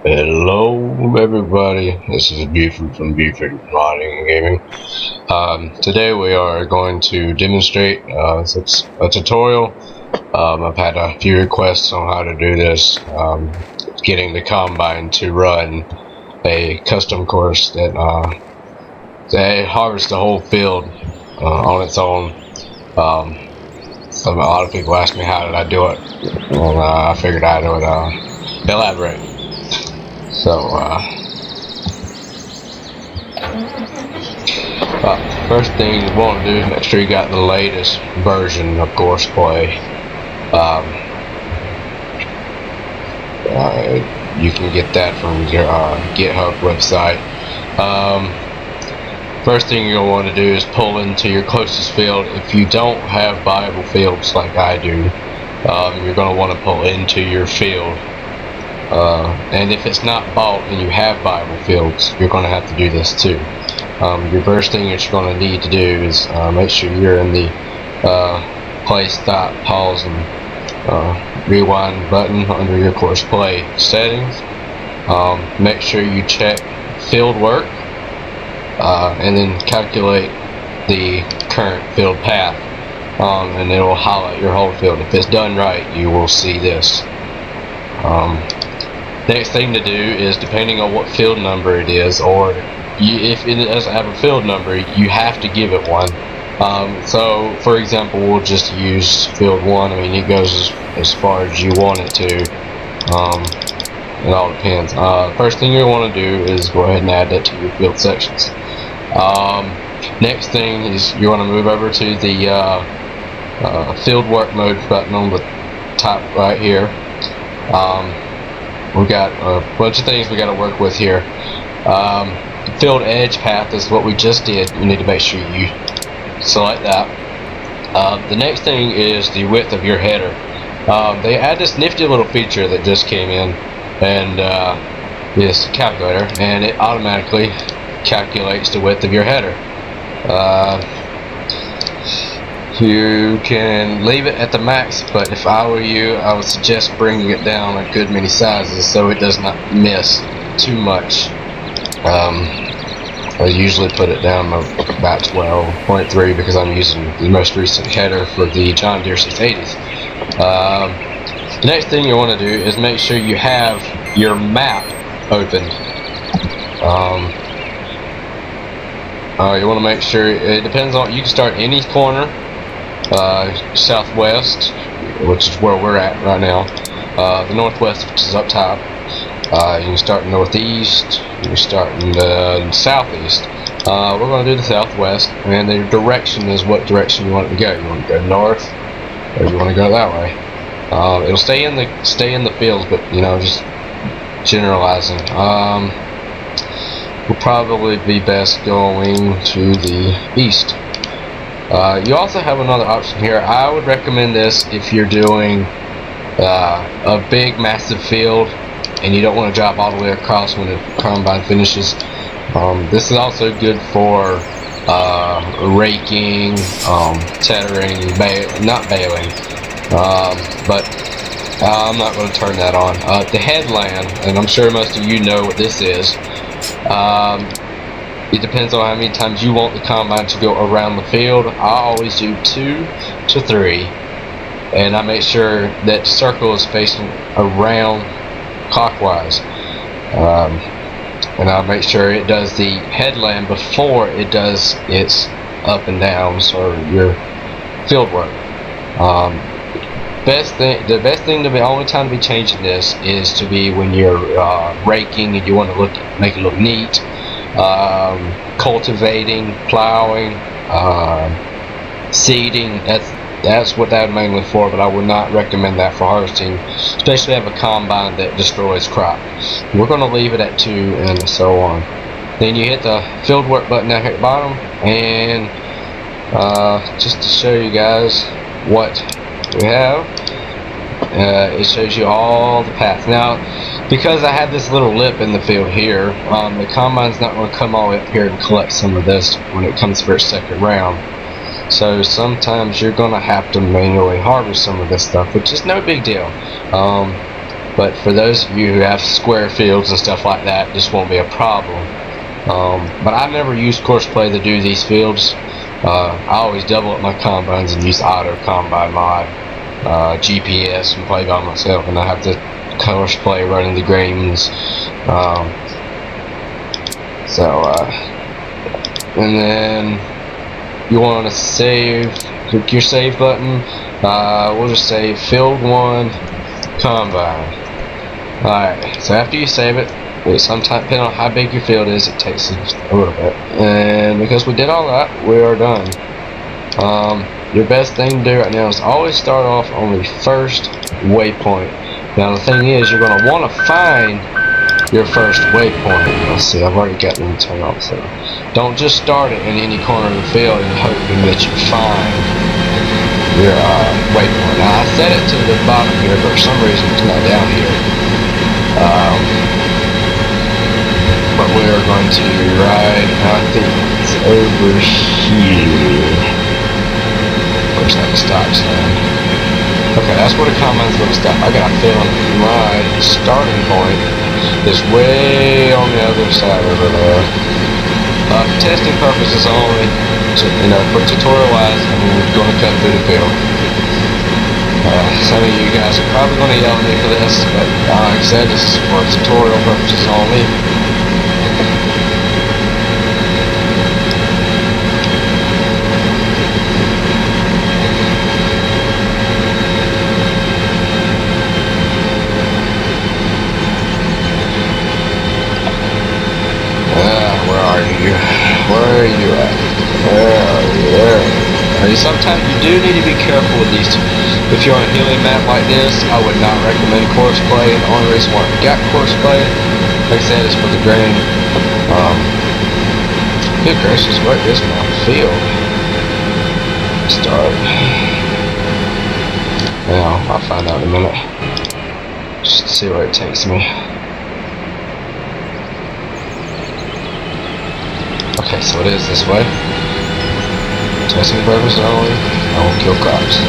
Hello everybody, this is Buford from Buford Modding and Gaming. Today we are going to demonstrate a tutorial. I've had a few requests on how to do this, getting the Combine to run a custom course that harvests the whole field on its own. A lot of people ask me how did I do it, and I figured I would elaborate. So, first thing you want to do is make sure you got the latest version of Courseplay. You can get that from your GitHub website. First thing you're going to want to do is pull into your closest field. If you don't have viable fields like I do, you're going to want to pull into your field. And if it's not bought and you have viable fields, you're going to have to do this too. Your first thing that you're going to need to do is make sure you're in the play, stop, pause, and rewind button under your Courseplay settings. Make sure you check field work and then calculate the current field path, and it will highlight your whole field. If it's done right, you will see this. Next thing to do is, depending on what field number it is, or if it doesn't have a field number, you have to give it one. So for example, we'll just use field 1. I mean, it goes as far as you want it to. It all depends. First thing you want to do is go ahead and add that to your field sections. Next thing is you want to move over to the field work mode button on the top right here. We've got a bunch of things we got to work with here. Field edge path is what we just did. You need to make sure you select that. The next thing is the width of your header. They add this nifty little feature that just came in, and this calculator, and it automatically calculates the width of your header. You can leave it at the max, but if I were you, I would suggest bringing it down a good many sizes so it does not miss too much. I usually put it down about 12.3 because I'm using the most recent header for the John Deere 680s. The next thing you want to do is make sure you have your map opened. You want to make sure, it depends on, you can start any corner, southwest, which is where we're at right now, the northwest, which is up top. You can start northeast, you can start in the southeast. We're going to do the southwest, and the direction is what direction you want it to go. You want to go north, or you want to go that way. It'll stay in the fields, but you know, just generalizing. Will probably be best going to the east. You also have another option here. I would recommend this if you're doing a big massive field and you don't want to drop all the way across when the Combine finishes. This is also good for raking, tethering, not baling, but I'm not going to turn that on. The headland, and I'm sure most of you know what this is. It depends on how many times you want the Combine to go around the field. I always do 2 to 3, and I make sure that the circle is facing around clockwise, and I'll make sure it does the headland before it does its up and downs or your field work. The best thing the only time to be changing this is to be when you're raking and you want to make it look neat, cultivating, plowing, seeding. That's what that would mainly for, but I would not recommend that for harvesting, especially have a Combine that destroys crop. We're going to leave it at 2 and so on. Then you hit the field work button down here at the bottom, and just to show you guys what we have, it shows you all the paths. Now, because I have this little lip in the field here, the Combine's not going to come all the way up here and collect some of this when it comes for its second round. So sometimes you're going to have to manually harvest some of this stuff, which is no big deal. but for those of you who have square fields and stuff like that, this won't be a problem. But I never use Courseplay to do these fields. I always double up my combines and use auto combine mod, GPS, and play by myself, and I have the Courseplay running the greens. And then you want to save, click your save button. We'll just say field 1 combine. Alright, so after you save it, sometimes depending on how big your field is, it takes a little bit. And because we did all that, we are done. Your best thing to do right now is always start off on the first waypoint. Now the thing is, you're going to want to find your first waypoint. Let's see, I've already got them turned off, so don't just start it in any corner of the field and hoping that you find your waypoint. Now I set it to the bottom here, but for some reason it's not down here. But we're going to ride, I think it's over here. Looks like a stop sign. Okay, that's where the combine's going to stop. I got a feeling my starting point is way on the other side over there. For testing purposes only, for tutorial wise, I'm going to cut through the field. Some of you guys are probably going to yell at me for this, but like I said, this is for tutorial purposes only. Where are you at? Sometimes you do need to be careful with these. If you're on a hilly map like this, I would not recommend Courseplay. The only reason why I got Courseplay, like I said, is for the grain. Good gracious, what is my field? Start. Now, I'll find out in a minute. Just to see where it takes me. Okay, so it is this way. Testing purposes only. I won't kill crops.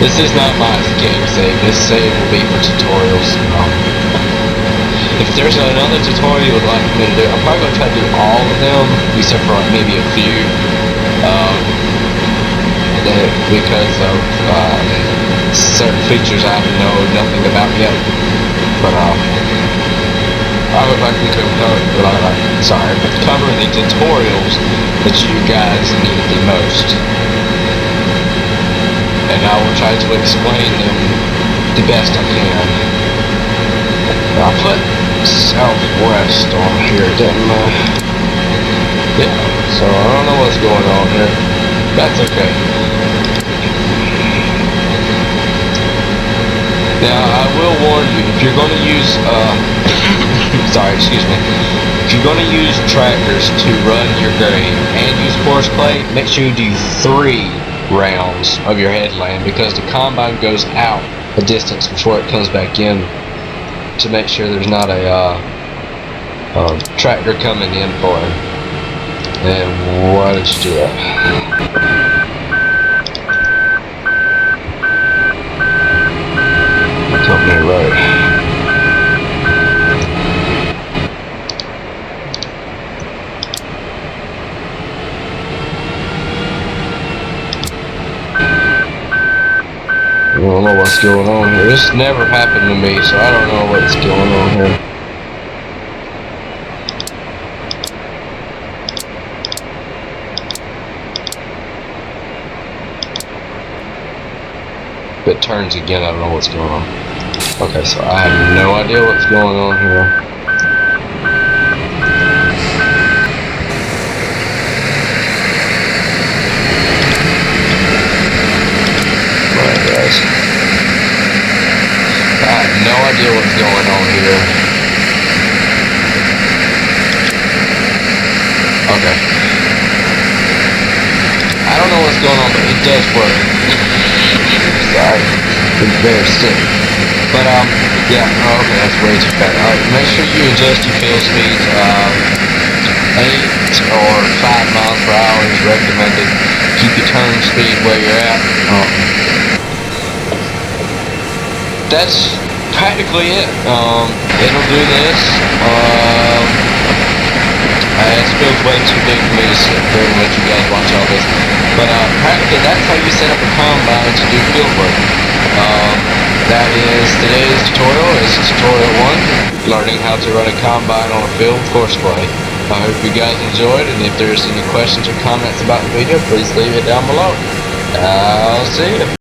This is not my game save. This save will be for tutorials. If there's another tutorial you would like me to do, I'm probably going to try to do all of them, except for like maybe a few. Because of certain features I know nothing about yet. But I would like to cover the tutorials that you guys need the most, and I will try to explain them the best I can. I put Southwest on here, didn't I? Yeah, so I don't know what's going on here. That's okay. Now I will warn you, if you're going to use if you're going to use tractors to run your grain and use Courseplay, make sure you do 3 rounds of your headland, because the combine goes out a distance before it comes back in, to make sure there's not a tractor coming in for it. And why did you do that? Company road. I don't know what's going on here. This never happened to me, so I don't know what's going on here. If it turns again, I don't know what's going on. Okay, so I have no idea what's going on here. I have no idea what's going on here. Okay. I don't know what's going on, but it does work. Sorry. It's very sick. But, yeah. Oh, okay, that's way too fast. Alright, make sure you adjust your field speeds. 8 or 5 miles per hour is recommended. Keep your turn speed where you're at. that's practically it. It'll do this. This field's way too big for me to sit through and let you guys watch all this. But practically, that's how you set up a combine to do field work. That is today's tutorial. This is tutorial 1, learning how to run a combine on a field courseplay. I hope you guys enjoyed, and if there's any questions or comments about the video, please leave it down below. I'll see you.